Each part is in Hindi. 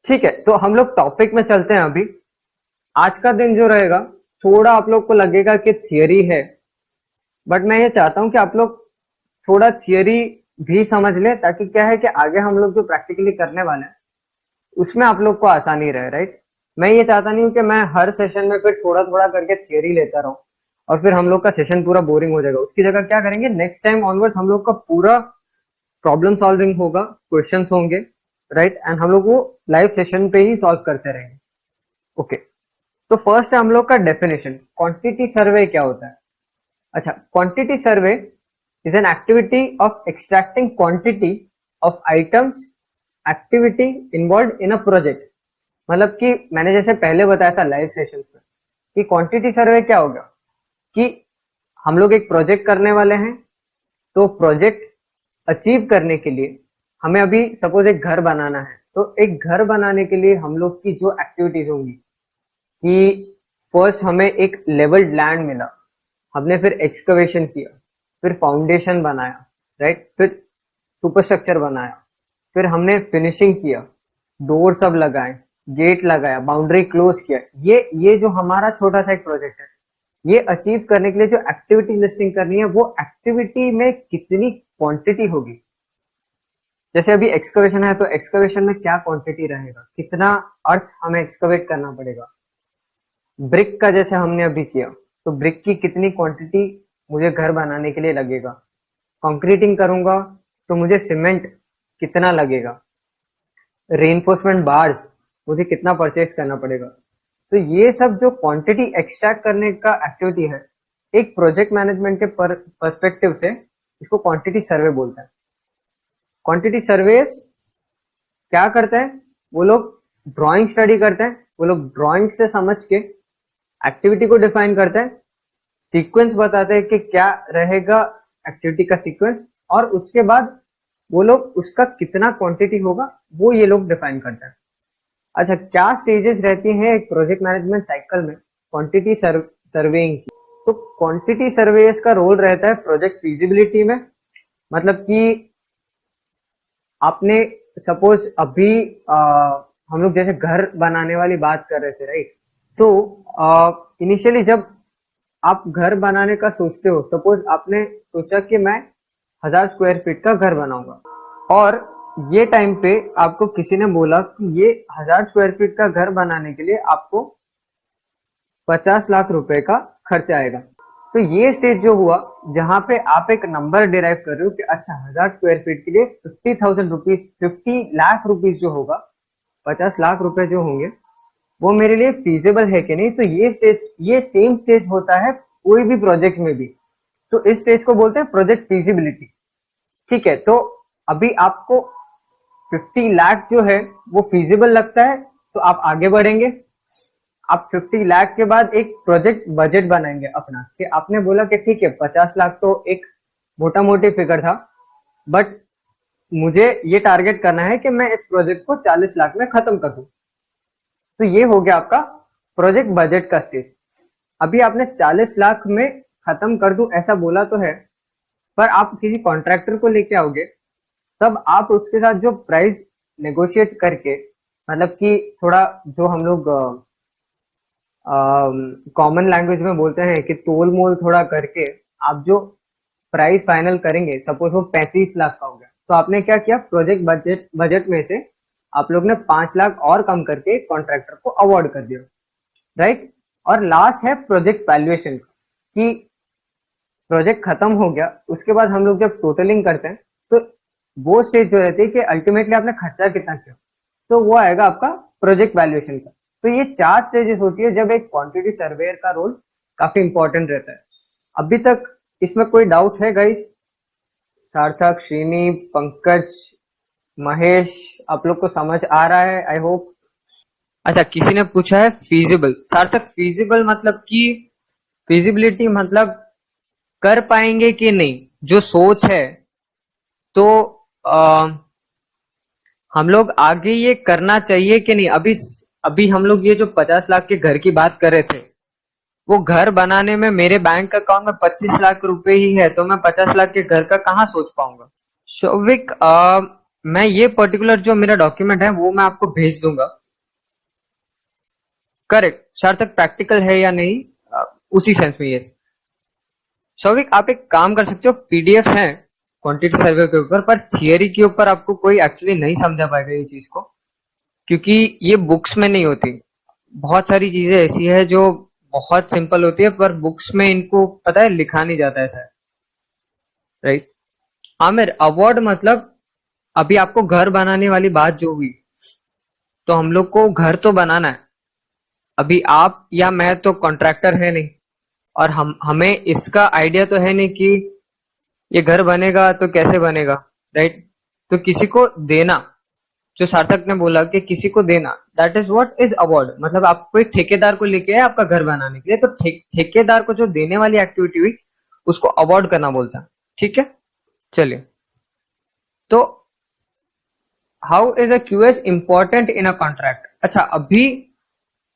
ठीक है, तो हम लोग टॉपिक में चलते हैं अभी। आज का दिन जो रहेगा, थोड़ा आप लोग को लगेगा कि थियरी है, बट मैं ये चाहता हूँ कि आप लोग थोड़ा थियरी भी समझ लें, ताकि क्या है कि आगे हम लोग जो प्रैक्टिकली करने वाले हैं उसमें आप लोग को आसानी रहे, राइट। मैं ये चाहता नहीं हूँ कि मैं हर सेशन में फिर थोड़ा थोड़ा करके थियरी लेता रहूँ और फिर हम लोग का सेशन पूरा बोरिंग हो जाएगा। उसकी जगह क्या करेंगे, नेक्स्ट टाइम ऑनवर्ड्स हम लोग का पूरा प्रॉब्लम सॉल्विंग होगा, क्वेश्चंस होंगे, राइट, एंड हम लोग वो लाइव सेशन पे ही सॉल्व करते रहेंगे। ओके, तो फर्स्ट है हम लोग का डेफिनेशन, क्वांटिटी सर्वे क्या होता है। अच्छा, quantity survey is an activity of extracting quantity of items, activity involve in a project. मतलब कि मैंने जैसे पहले बताया था लाइव सेशन में कि क्वांटिटी सर्वे क्या होगा, कि हम लोग एक प्रोजेक्ट करने वाले हैं, तो प्रोजेक्ट अचीव करने के लिए हमें अभी सपोज एक घर बनाना है, तो एक घर बनाने के लिए हम लोग की जो एक्टिविटीज होंगी कि फर्स्ट हमें एक लेवल्ड लैंड मिला, हमने फिर एक्सकवेशन किया, फिर फाउंडेशन बनाया, राइट, फिर सुपरस्ट्रक्चर बनाया, फिर हमने फिनिशिंग किया, डोर सब लगाए, गेट लगाया, बाउंड्री क्लोज किया। ये जो हमारा छोटा सा एक प्रोजेक्ट है, ये अचीव करने के लिए जो एक्टिविटी लिस्टिंग करनी है, वो एक्टिविटी में कितनी क्वांटिटी होगी। जैसे अभी एक्सकवेशन है, तो एक्सकवेशन में क्या क्वांटिटी रहेगा, कितना अर्थ हमें एक्सकवेट करना पड़ेगा। ब्रिक का जैसे हमने अभी किया, तो ब्रिक की कितनी क्वांटिटी मुझे घर बनाने के लिए लगेगा। कंक्रीटिंग करूंगा तो मुझे सीमेंट कितना लगेगा, रेनफोर्समेंट बार्स मुझे कितना परचेज करना पड़ेगा। तो ये सब जो क्वांटिटी एक्सट्रैक्ट करने का एक्टिविटी है, एक प्रोजेक्ट मैनेजमेंट के पर्सपेक्टिव से इसको क्वांटिटी सर्वे बोलते हैं। क्वांटिटी सर्वेस क्या करते हैं, वो लोग ड्राइंग स्टडी करते हैं, वो लोग ड्राइंग से समझ के एक्टिविटी को डिफाइन करते हैं, सीक्वेंस बताते हैं कि क्या रहेगा एक्टिविटी का सीक्वेंस, और उसके बाद वो लोग उसका कितना क्वांटिटी होगा वो ये लोग डिफाइन करते हैं। अच्छा, क्या स्टेजेस रहती हैं एक प्रोजेक्ट मैनेजमेंट साइकिल में क्वांटिटी सर्वेइंग की। तो क्वांटिटी सर्वेस का रोल रहता है प्रोजेक्ट फीजिबिलिटी में। मतलब कि आपने सपोज अभी हम लोग जैसे घर बनाने वाली बात कर रहे थे, राइट। तो इनिशियली जब आप घर बनाने का सोचते हो, सपोज आपने सोचा कि मैं 1000 स्क्वायर फीट का घर बनाऊंगा, और ये टाइम पे आपको किसी ने बोला कि ये 1000 स्क्वायर फीट का घर बनाने के लिए आपको 50 लाख रुपए का खर्चा आएगा। तो ये स्टेज जो हुआ, जहां पे आप एक नंबर डिराइव कर रहे हो कि अच्छा 1000 स्क्वायर फीट के लिए 50,000 रुपीज, 50 लाख रुपीज जो होगा, 50 लाख रुपए जो होंगे, वो मेरे लिए फीजिबल है कि नहीं। तो ये स्टेज, ये सेम स्टेज होता है कोई भी प्रोजेक्ट में भी। तो इस स्टेज को बोलते हैं प्रोजेक्ट फीजिबिलिटी। ठीक है, तो अभी आपको 50 लाख जो है वो फीजिबल लगता है, तो आप आगे बढ़ेंगे। आप 50 लाख के बाद एक प्रोजेक्ट बजट बनाएंगे अपना, कि आपने बोला कि ठीक है 50 लाख तो एक मोटा मोटी फिगर था, बट मुझे ये टारगेट करना है कि मैं इस प्रोजेक्ट को 40 लाख में खत्म कर दूं। तो ये हो गया आपका प्रोजेक्ट बजट का स्टेज। अभी आपने 40 लाख में खत्म कर दूं ऐसा बोला तो है, पर आप किसी कॉन्ट्रैक्टर को लेके आओगे, तब आप उसके साथ जो प्राइस नेगोशिएट करके, मतलब कि थोड़ा जो हम लोग कॉमन लैंग्वेज में बोलते हैं कि तोल मोल थोड़ा करके आप जो प्राइस फाइनल करेंगे, सपोज वो 35 लाख का हो गया, तो आपने क्या किया, प्रोजेक्ट बजट बजट में से आप लोग ने 5 लाख और कम करके कॉन्ट्रैक्टर को अवार्ड कर दिया, राइट। और लास्ट है प्रोजेक्ट वैल्यूएशन, कि प्रोजेक्ट खत्म हो गया, उसके बाद हम लोग जब टोटलिंग करते हैं, तो वो स्टेज जो रहती है कि अल्टीमेटली आपने खर्चा कितना किया, तो वो आएगा आपका प्रोजेक्ट वैल्यूएशन का। तो ये 4 स्टेजेस होती है जब एक क्वांटिटी सर्वेयर का रोल काफी इंपॉर्टेंट रहता है। अभी तक इसमें कोई डाउट है गाइस? सार्थक, श्रीनी, पंकज, महेश, आप लोग को समझ आ रहा है आई होप। अच्छा, किसी ने पूछा है फीजिबल। सार्थक, फीजिबल मतलब कि फिजिबिलिटी मतलब कर पाएंगे कि नहीं, जो सोच है। तो आ, हम लोग आगे ये करना चाहिए कि नहीं। अभी अभी हम लोग ये जो 50 लाख के घर की बात कर रहे थे, वो घर बनाने में मेरे बैंक अकाउंट में 25 लाख रुपए ही है, तो मैं 50 लाख के घर का कहाँ सोच पाऊंगा। शौविक, मैं ये पर्टिकुलर जो मेरा डॉक्यूमेंट है वो मैं आपको भेज दूंगा। करेक्ट, सार्थक प्रैक्टिकल है या नहीं, उसी सेंस में ये। सौविक, आप एक काम कर सकते हो, पीडीएफ है क्वांटिटी सर्वे के ऊपर, पर थियरी के ऊपर आपको कोई एक्चुअली नहीं समझा पाएगा ये चीज को, क्योंकि ये बुक्स में नहीं होती। बहुत सारी चीजें ऐसी है जो बहुत सिंपल होती है, पर बुक्स में इनको पता है लिखा नहीं जाता ऐसा है, राइट। आमिर, अवार्ड मतलब अभी आपको घर बनाने वाली बात जो हुई, तो हम लोग को घर तो बनाना है। अभी आप या मैं तो कॉन्ट्रैक्टर है नहीं, और हमें इसका आइडिया तो है नहीं कि ये घर बनेगा तो कैसे बनेगा, राइट। तो किसी को देना, जो सार्थक ने बोला कि किसी को देना, that is what is award. मतलब आप कोई ठेकेदार को लेके आए आपका घर बनाने के लिए, तो ठेकेदार को जो देने वाली एक्टिविटी हुई उसको अवार्ड करना बोलता है, ठीक है। चलिए, तो how is a QS important in a contract. अच्छा, अभी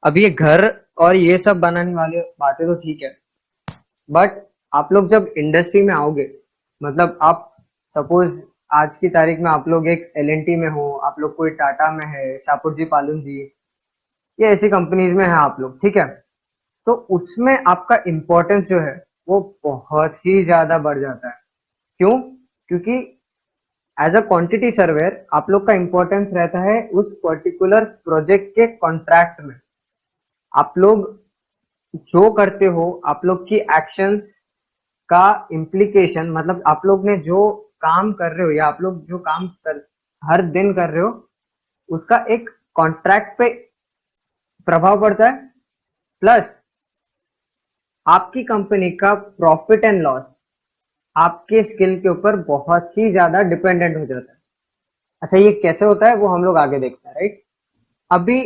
अभी ये घर और ये सब बनाने वाली बातें तो ठीक है, बट आप लोग जब इंडस्ट्री में आओगे, मतलब आप सपोज आज की तारीख में आप लोग एक एल में हो, आप लोग कोई टाटा में है, शाहपुर जी पालुन जी, ये ऐसी कंपनीज में है आप लोग, ठीक है। तो उसमें आपका इम्पोर्टेंस जो है वो बहुत ही ज्यादा बढ़ जाता है। क्यों? क्योंकि एज अ क्वांटिटी सर्वेयर आप लोग का इम्पोर्टेंस रहता है उस पर्टिकुलर प्रोजेक्ट के कॉन्ट्रैक्ट में। आप लोग जो करते हो, आप लोग की एक्शंस का इम्प्लीकेशन, मतलब आप लोग ने जो काम कर रहे हो या आप लोग जो काम कर हर दिन कर रहे हो, उसका एक कॉन्ट्रैक्ट पे प्रभाव पड़ता है। प्लस आपकी कंपनी का प्रॉफिट एंड लॉस आपके स्किल के ऊपर बहुत ही ज्यादा डिपेंडेंट हो जाता है। अच्छा, ये कैसे होता है वो हम लोग आगे देखते हैं, राइट। अभी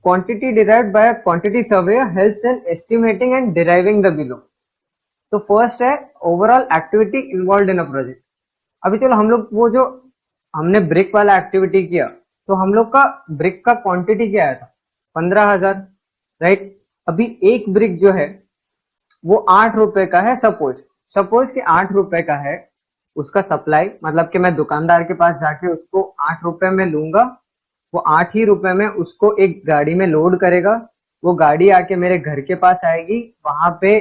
quantity derived by quantity survey helps in estimating and deriving the below. तो फर्स्ट है overall activity involve in a project. अभी चलो हम लोग वो जो हमने ब्रिक वाला एक्टिविटी किया, तो हम लोग का ब्रिक का क्वांटिटी क्या आया था, 15,000, राइट। अभी एक ब्रिक जो है वो 8 रुपए का है, सपोज सपोज कि 8 रुपए का है उसका सप्लाई, मतलब कि मैं दुकानदार के पास जाके उसको 8 रुपए में लूंगा, वो 8 ही रुपए में उसको एक गाड़ी में लोड करेगा, वो गाड़ी आके मेरे घर के पास आएगी, वहां पे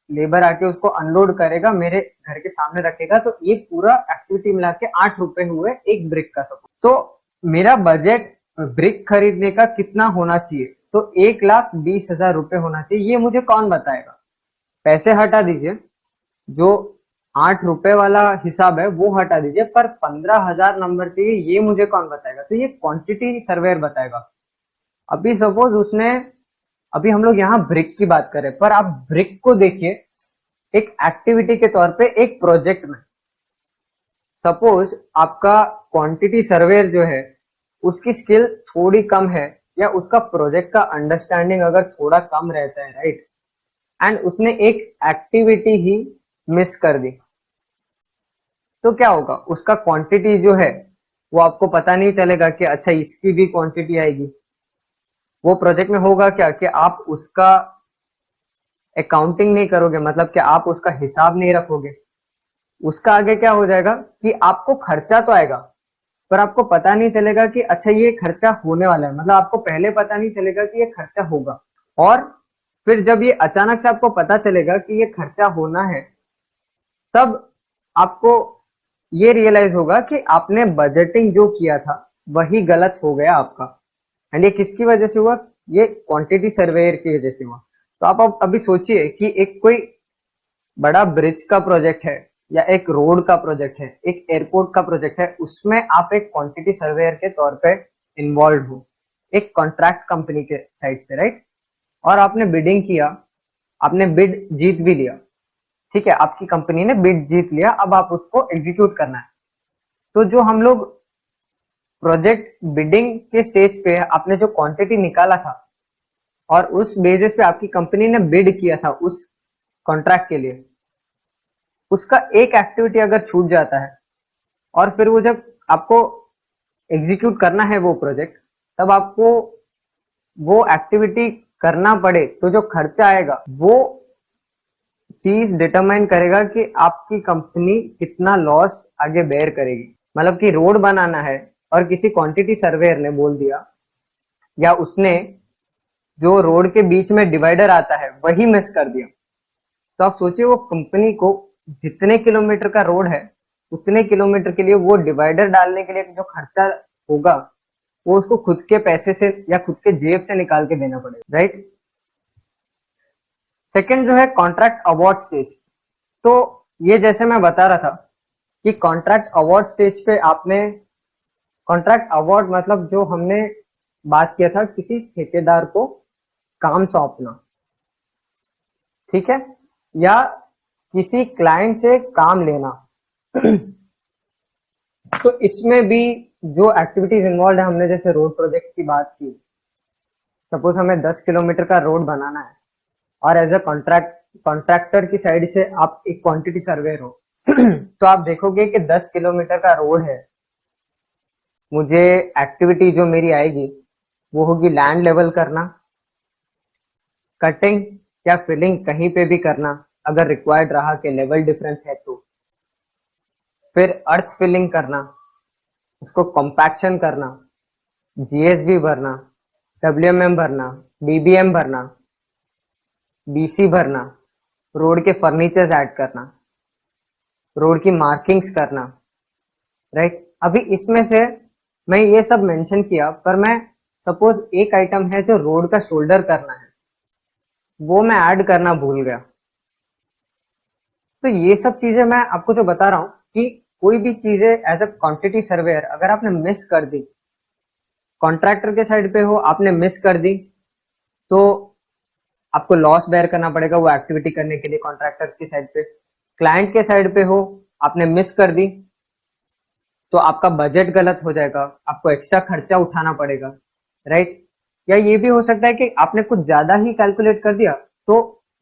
लेबर आके उसको अनलोड करेगा, मेरे घर के सामने रखेगा। तो ये पूरा एक्टिविटी मिला के 8 रुपए हुए एक ब्रिक का, सपोज। तो मेरा बजट ब्रिक खरीदने का कितना होना चाहिए, तो 1,20,000 रुपए होना चाहिए। ये मुझे कौन बताएगा? पैसे हटा दीजिए, जो 8 रुपए वाला हिसाब है वो हटा दीजिए, पर 15,000 नंबर चाहिए, ये मुझे कौन बताएगा? तो ये क्वांटिटी सर्वेयर बताएगा। अभी सपोज उसने, अभी हम लोग यहाँ ब्रिक की बात करें, पर आप ब्रिक को देखिए एक एक्टिविटी के तौर पे एक प्रोजेक्ट में। सपोज आपका क्वांटिटी सर्वेयर जो है उसकी स्किल थोड़ी कम है, या उसका प्रोजेक्ट का अंडरस्टैंडिंग अगर थोड़ा कम रहता है, राइट, एंड उसने एक एक्टिविटी ही मिस कर दी, तो क्या होगा? उसका क्वांटिटी जो है वो आपको पता नहीं चलेगा कि अच्छा इसकी भी क्वांटिटी आएगी। वो प्रोजेक्ट में होगा क्या कि आप उसका अकाउंटिंग नहीं करोगे, मतलब कि आप उसका हिसाब नहीं रखोगे। उसका आगे क्या हो जाएगा कि आपको खर्चा तो आएगा, पर आपको पता नहीं चलेगा कि अच्छा ये खर्चा होने वाला है, मतलब आपको पहले पता नहीं चलेगा कि ये खर्चा होगा। और फिर जब ये अचानक से आपको पता चलेगा कि ये खर्चा होना है, तब आपको ये रियलाइज होगा कि आपने बजटिंग जो किया था वही गलत हो गया आपका। एंड ये किसकी वजह से हुआ? ये क्वांटिटी सर्वेयर की वजह से हुआ। तो आप अब अभी सोचिए कि एक कोई बड़ा ब्रिज का प्रोजेक्ट है, या एक रोड का प्रोजेक्ट है, एक एयरपोर्ट का प्रोजेक्ट है, उसमें आप एक क्वांटिटी सर्वेयर के तौर पे इन्वॉल्व हो, एक कॉन्ट्रैक्ट कंपनी के साइड से, राइट। और आपने बिडिंग किया, आपने बिड जीत भी लिया, ठीक है, आपकी कंपनी ने बिड जीत लिया, अब आप उसको एग्जीक्यूट करना है। तो जो हम लोग प्रोजेक्ट बिडिंग के स्टेज पे आपने जो क्वांटिटी निकाला था, और उस बेसिस पे आपकी कंपनी ने बिड किया था उस कॉन्ट्रैक्ट के लिए, उसका एक एक्टिविटी अगर छूट जाता है, और फिर वो जब आपको एग्जीक्यूट करना है वो प्रोजेक्ट, तब आपको वो एक्टिविटी करना पड़े, तो जो खर्चा आएगा वो चीज डिटरमाइन करेगा कि आपकी कंपनी कितना लॉस आगे बेयर करेगी। मतलब कि रोड बनाना है और किसी क्वांटिटी सर्वेयर ने बोल दिया, या उसने जो रोड के बीच में डिवाइडर आता है वही मिस कर दिया, तो आप सोचिए वो कंपनी को जितने किलोमीटर का रोड है उतने किलोमीटर के लिए वो डिवाइडर डालने के लिए जो खर्चा होगा वो उसको खुद के पैसे से या खुद के जेब से निकाल के देना पड़ेगा, राइट। सेकंड जो है कॉन्ट्रैक्ट अवार्ड स्टेज। तो ये जैसे मैं बता रहा था कि कॉन्ट्रैक्ट अवार्ड स्टेज पे आपने, कॉन्ट्रैक्ट अवार्ड मतलब जो हमने बात किया था किसी ठेकेदार को काम सौंपना, ठीक है, या किसी क्लाइंट से काम लेना। तो इसमें भी जो एक्टिविटीज इन्वॉल्व है, हमने जैसे रोड प्रोजेक्ट की बात की, सपोज हमें 10 किलोमीटर का रोड बनाना है और एज अ कॉन्ट्रैक्टर की साइड से आप एक क्वांटिटी सर्वेयर हो, तो आप देखोगे कि 10 किलोमीटर का रोड है, मुझे एक्टिविटी जो मेरी आएगी वो होगी लैंड लेवल करना, कटिंग या फिलिंग कहीं पे भी करना अगर रिक्वायर्ड रहा कि लेवल डिफरेंस है तो, फिर अर्थ फिलिंग करना, उसको कॉम्पैक्शन करना, जीएसबी भरना, डब्ल्यूएमएम भरना, डीबीएम भरना, बीसी भरना, रोड के फर्नीचर्स ऐड करना, रोड की मार्किंग्स करना, राइट। अभी इसमें से मैं ये सब मेंशन किया, पर मैं सपोज एक आइटम है जो रोड का शोल्डर करना है, वो मैं ऐड करना भूल गया। तो ये सब चीजें मैं आपको जो बता रहा हूँ कि कोई भी चीजें एज अ क्वांटिटी सर्वेयर अगर आपने मिस कर दी, कॉन्ट्रैक्टर के साइड पे हो आपने मिस कर दी, तो आपको लॉस बेयर करना पड़ेगा वो एक्टिविटी करने के लिए कॉन्ट्रैक्टर की साइड पे। क्लाइंट के साइड पे हो आपने मिस कर दी तो आपका बजट गलत हो जाएगा, आपको एक्स्ट्रा खर्चा उठाना पड़ेगा, राइट। या ये भी हो सकता है कि आपने कुछ ज्यादा ही कैलकुलेट कर दिया, तो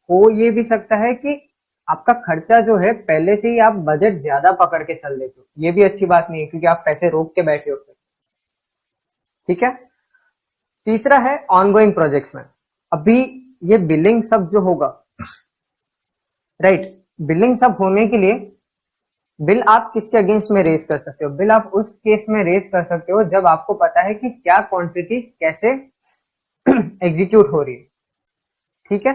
हो ये भी सकता है कि आपका खर्चा जो है पहले से ही आप बजट ज्यादा पकड़ के चल देते हो, ये भी अच्छी बात नहीं है क्योंकि आप पैसे रोक के बैठे होते, ठीक है। तीसरा है ऑनगोइंग प्रोजेक्ट्स में। अभी ये बिलिंग सब जो होगा, राइट, बिलिंग सब होने के लिए बिल आप किसके अगेंस्ट में रेज कर सकते हो? बिल आप उस केस में रेज कर सकते हो जब आपको पता है कि क्या क्वांटिटी कैसे एग्जीक्यूट हो रही है, ठीक है।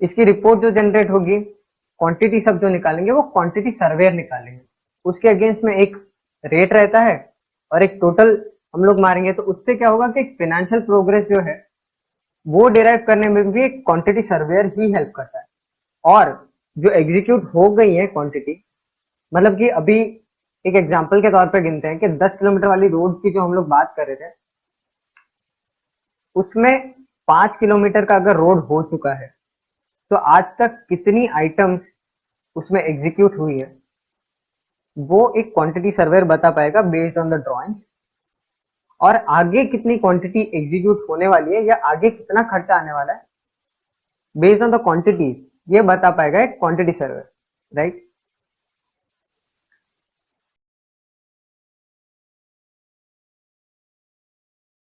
इसकी रिपोर्ट जो जनरेट होगी, क्वांटिटी सब जो निकालेंगे वो क्वांटिटी सर्वेयर निकालेंगे, उसके अगेंस्ट में एक रेट रहता है और एक टोटल हम लोग मारेंगे। तो उससे क्या होगा कि फाइनेंशियल प्रोग्रेस जो है वो डिराइव करने में भी एक क्वांटिटी सर्वेयर ही हेल्प करता है। और जो एग्जीक्यूट हो गई है क्वांटिटी, मतलब कि अभी एक एग्जांपल के तौर पे गिनते हैं कि 10 किलोमीटर वाली रोड की जो हम लोग बात कर रहे थे, उसमें 5 किलोमीटर का अगर रोड हो चुका है तो आज तक कितनी आइटम्स उसमें एग्जीक्यूट हुई है वो एक क्वांटिटी सर्वेयर बता पाएगा बेस्ड ऑन द ड्राइंग्स। और आगे कितनी क्वांटिटी एग्जीक्यूट होने वाली है या आगे कितना खर्चा आने वाला है बेस्ड ऑन द क्वांटिटीज, ये बता पाएगा एक क्वांटिटी सर्वेयर, राइट।